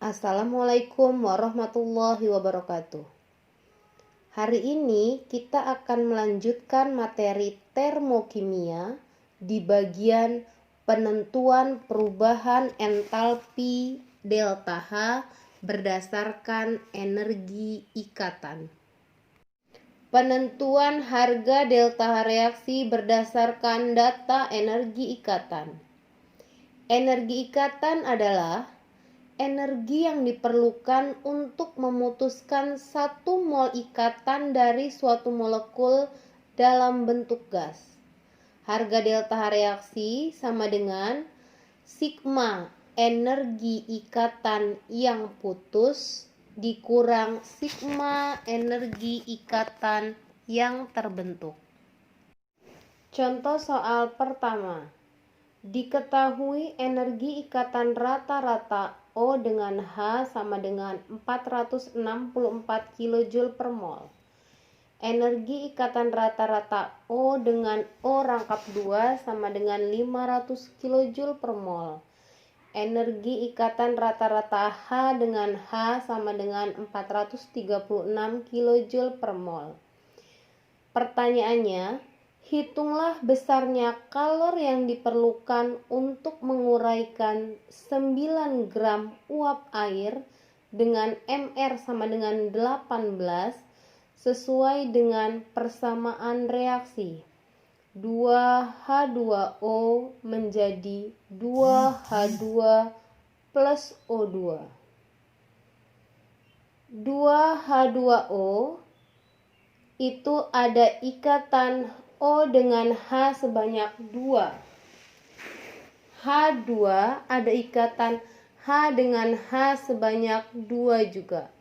Assalamualaikum warahmatullahi wabarakatuh. Hari ini kita akan melanjutkan materi termokimia di bagian penentuan perubahan entalpi delta H berdasarkan energi ikatan. Penentuan harga delta H reaksi berdasarkan data energi ikatan. Energi ikatan adalah energi yang diperlukan untuk memutuskan satu mol ikatan dari suatu molekul dalam bentuk gas. Harga delta H reaksi sama dengan sigma energi ikatan yang putus dikurang sigma energi ikatan yang terbentuk. Contoh soal pertama. Diketahui energi ikatan rata-rata O dengan H sama dengan 464 kJ per mol. Energi ikatan rata-rata O dengan O rangkap 2 sama dengan 500 kJ per mol. Energi ikatan rata-rata H dengan H sama dengan 436 kJ per mol. Pertanyaannya, hitunglah besarnya kalor yang diperlukan untuk menguraikan 9 gram uap air dengan MR sama dengan 18 sesuai dengan persamaan reaksi. 2H2O menjadi 2H2 plus O2. 2H2O itu ada ikatan O dengan H sebanyak 2. H2 ada ikatan H dengan H sebanyak 2 juga.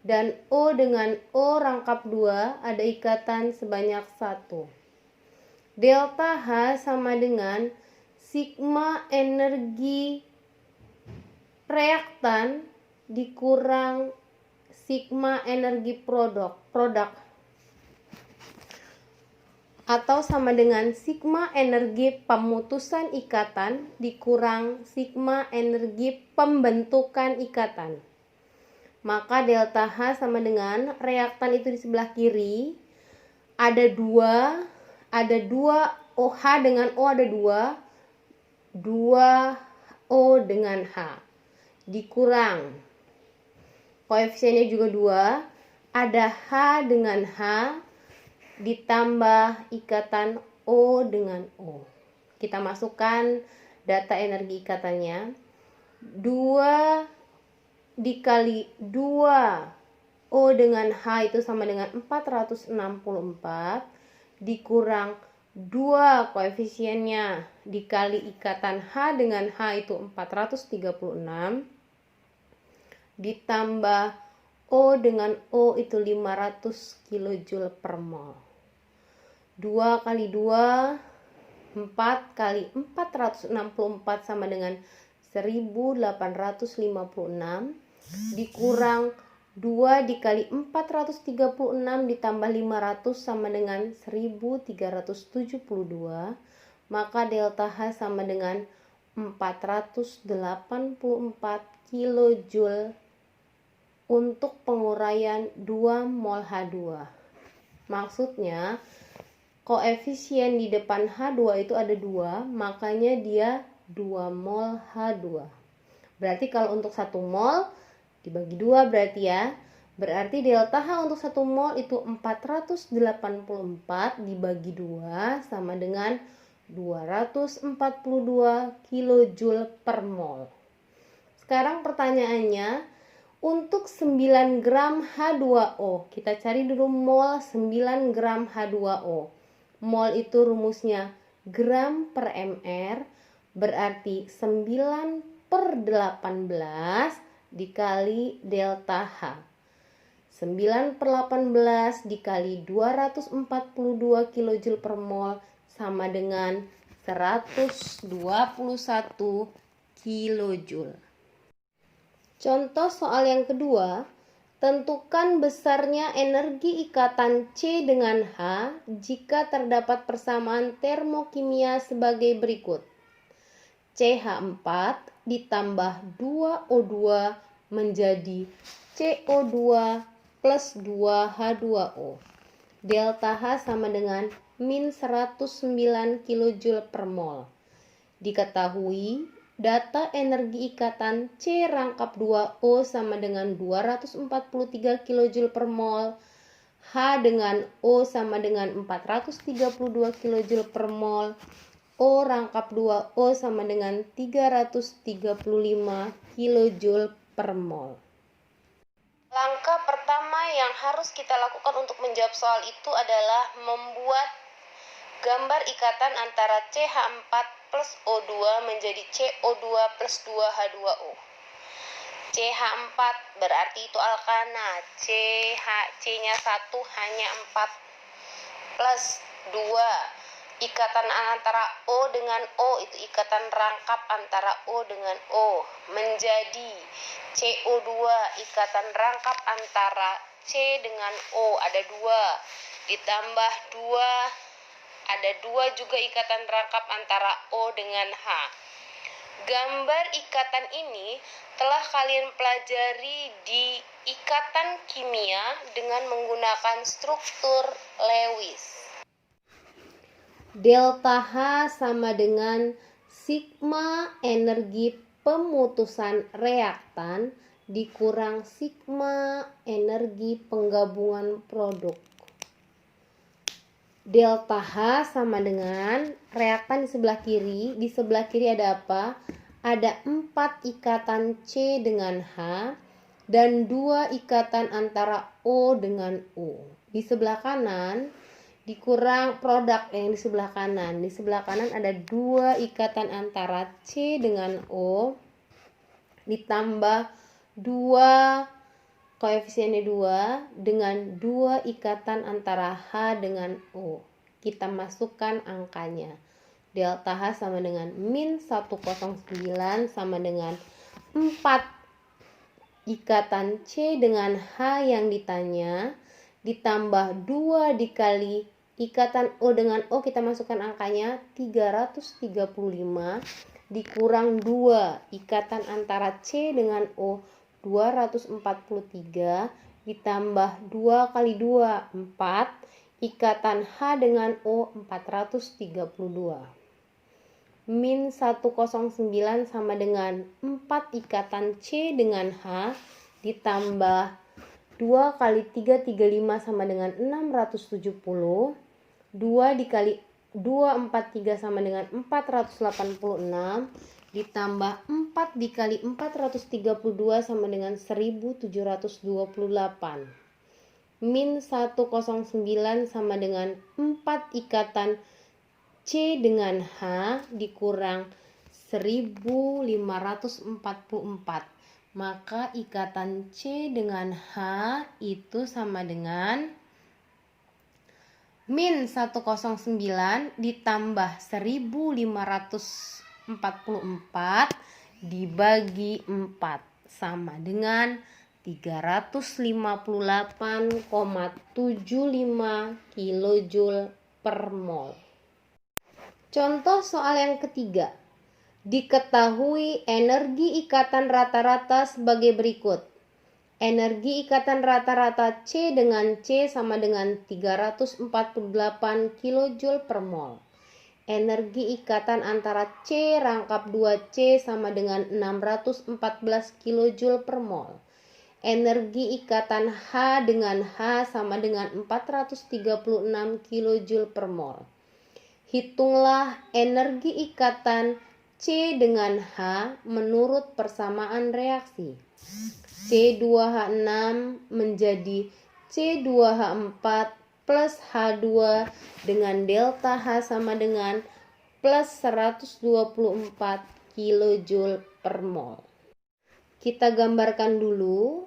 Dan O dengan O rangkap 2 ada ikatan sebanyak 1. Delta H sama dengan sigma energi reaktan dikurang sigma energi produk atau sama dengan sigma energi pemutusan ikatan dikurang sigma energi pembentukan ikatan. Maka delta H sama dengan reaktan itu di sebelah kiri ada 2 OH dengan O ada 2 O dengan H dikurang koefisiennya juga 2 ada H dengan H ditambah ikatan O dengan O. Kita masukkan data energi ikatannya. 2 dikali 2 O dengan H itu sama dengan 464 dikurang 2 koefisiennya dikali ikatan H dengan H itu 436 ditambah O dengan O itu 500 kJ per mol. 2 kali 2 4 kali 464 sama dengan 1856 dikurang 2 dikali 436 ditambah 500 sama dengan 1372, maka delta H sama dengan 484 kJ untuk penguraian 2 mol H2. Maksudnya koefisien di depan H2 itu ada 2, makanya dia 2 mol H2. Berarti kalau untuk 1 mol dibagi 2 berarti ya. Berarti delta H untuk 1 mol itu 484 dibagi 2 sama dengan 242 kJ per mol. Sekarang pertanyaannya, untuk 9 gram H2O, kita cari dulu mol 9 gram H2O. Mol itu rumusnya gram per mr, berarti 9 per 18 dikali delta H. 9 per 18 dikali 242 kJ per mol sama dengan 121 kJ. Contoh soal yang kedua, tentukan besarnya energi ikatan C dengan H jika terdapat persamaan termokimia sebagai berikut. CH4 ditambah 2O2 menjadi CO2 plus 2H2O. Delta H sama dengan min 109 kJ per mol. Diketahui data energi ikatan C rangkap 2O sama dengan 243 kJ per mol, H dengan O sama dengan 432 kJ per mol, O rangkap 2O sama dengan 335 kJ per mol. Langkah pertama yang harus kita lakukan untuk menjawab soal itu adalah membuat gambar ikatan antara CH4 plus O2 menjadi CO2 plus 2H2O. CH4 berarti itu alkana, C-nya 1 hanya 4 plus 2. Ikatan antara O dengan O itu ikatan rangkap antara O dengan O menjadi CO2, ikatan rangkap antara C dengan O ada 2 ditambah 2 ada 2 juga ikatan rangkap antara O dengan H. Gambar ikatan ini telah kalian pelajari di ikatan kimia dengan menggunakan struktur Lewis. Delta H sama dengan sigma energi pemutusan reaktan dikurang sigma energi penggabungan produk. Delta H sama dengan reaktan di sebelah kiri. Di sebelah kiri ada apa? Ada 4 ikatan C dengan H dan 2 ikatan antara O dengan O. Di sebelah kanan dikurang produk yang di sebelah kanan. Di sebelah kanan ada 2 ikatan antara C dengan O ditambah 2 koefisiennya 2 dengan 2 ikatan antara H dengan O. Kita masukkan angkanya. Delta H sama dengan min 109 sama dengan 4 ikatan C dengan H yang ditanya ditambah 2 dikali ikatan O dengan O, kita masukkan angkanya 335 dikurang 2 ikatan antara C dengan O 243 ditambah 2 kali 2 4 ikatan H dengan O 432 min 109 sama dengan 4 ikatan C dengan H ditambah 2 kali 3 35 sama dengan 670 2 dikali 243 sama dengan 486 ditambah 4 dikali 432 sama dengan 1728 min 109 sama dengan 4 ikatan C dengan H dikurang 1544, maka ikatan C dengan H itu sama dengan min 109 ditambah 1544 dibagi 4 sama dengan 358,75 kJ per mol. Contoh soal yang ketiga. Diketahui energi ikatan rata-rata sebagai berikut. Energi ikatan rata-rata C dengan C sama dengan 348 kJ per mol. Energi ikatan antara C rangkap 2C sama dengan 614 kJ per mol. Energi ikatan H dengan H sama dengan 436 kJ per mol. Hitunglah energi ikatan C dengan H menurut persamaan reaksi. C2H6 menjadi C2H4 plus H2 dengan delta H sama dengan plus 124 kJ per mol. Kita gambarkan dulu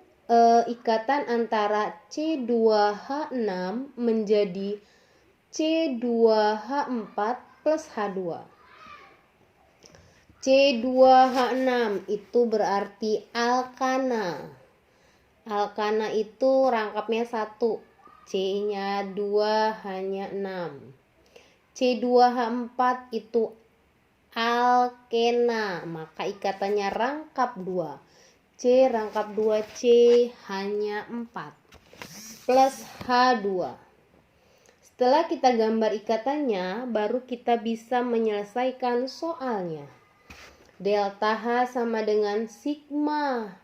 ikatan antara C2H6 menjadi C2H4 plus H2. C2H6 itu berarti alkana. Alkana itu rangkapnya 1, C-nya 2 hanya 6. C2H4 itu alkena, maka ikatannya rangkap 2. C rangkap 2C hanya 4 plus H2. Setelah kita gambar ikatannya, baru kita bisa menyelesaikan soalnya. Delta H sama dengan sigma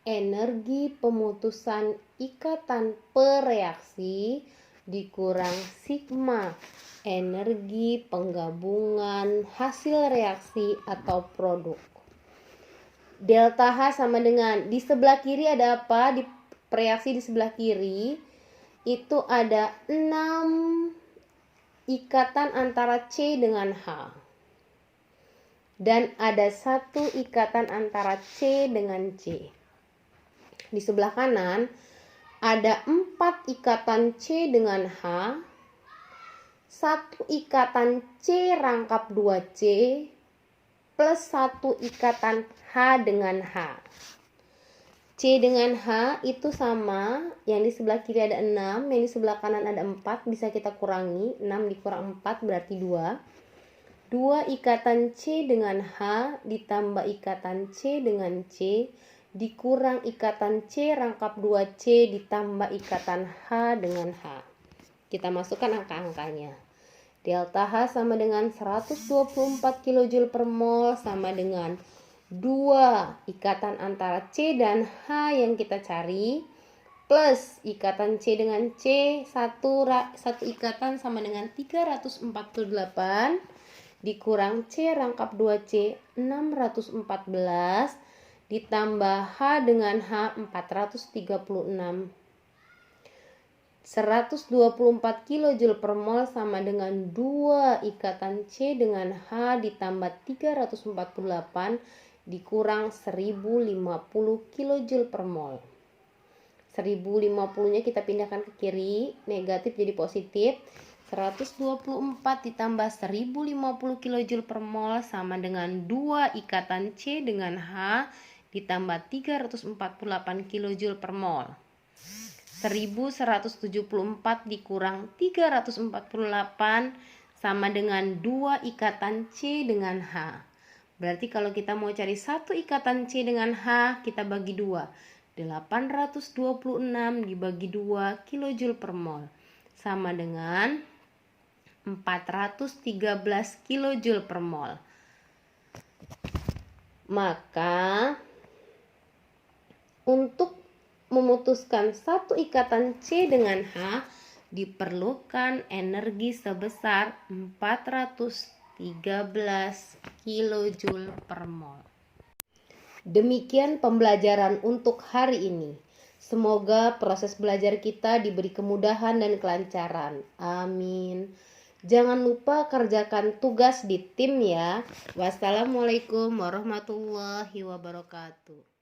energi pemutusan ikatan pereaksi dikurang sigma energi penggabungan hasil reaksi atau produk. Delta H sama dengan, di sebelah kiri ada apa? Di reaksi di sebelah kiri itu ada 6 ikatan antara C dengan H. Dan ada 1 ikatan antara C dengan C. Di sebelah kanan ada 4 ikatan C dengan H, 1 ikatan C rangkap 2C, plus 1 ikatan H dengan H. C dengan H itu sama, yang di sebelah kiri ada 6, yang di sebelah kanan ada 4, bisa kita kurangi, 6 dikurang 4 berarti 2. 2 ikatan C dengan H ditambah ikatan C dengan C dikurang ikatan C rangkap 2C ditambah ikatan H dengan H. Kita masukkan angka-angkanya. Delta H sama dengan 124 kJ per mol sama dengan 2 ikatan antara C dan H yang kita cari plus ikatan C dengan C, satu ikatan sama dengan 348 dikurang C rangkap 2C 614 ditambah H dengan H 436. 124 kJ per mol sama dengan 2 ikatan C dengan H ditambah 348 dikurang 1050 kJ per mol. 1050 nya kita pindahkan ke kiri, negatif jadi positif. 124 ditambah 1050 kJ per mol sama dengan 2 ikatan C dengan H ditambah 348 kJ per mol. 1174 dikurang 348 sama dengan 2 ikatan C dengan H. Berarti kalau kita mau cari 1 ikatan C dengan H, kita bagi 2. 826 dibagi 2 kJ per mol sama dengan 413 kJ per mol. Maka untuk memutuskan 1 ikatan C dengan H diperlukan energi sebesar 413 kJ per mol. Demikian pembelajaran untuk hari ini. Semoga proses belajar kita diberi kemudahan dan kelancaran. Amin. Jangan lupa kerjakan tugas di tim ya. Wassalamualaikum warahmatullahi wabarakatuh.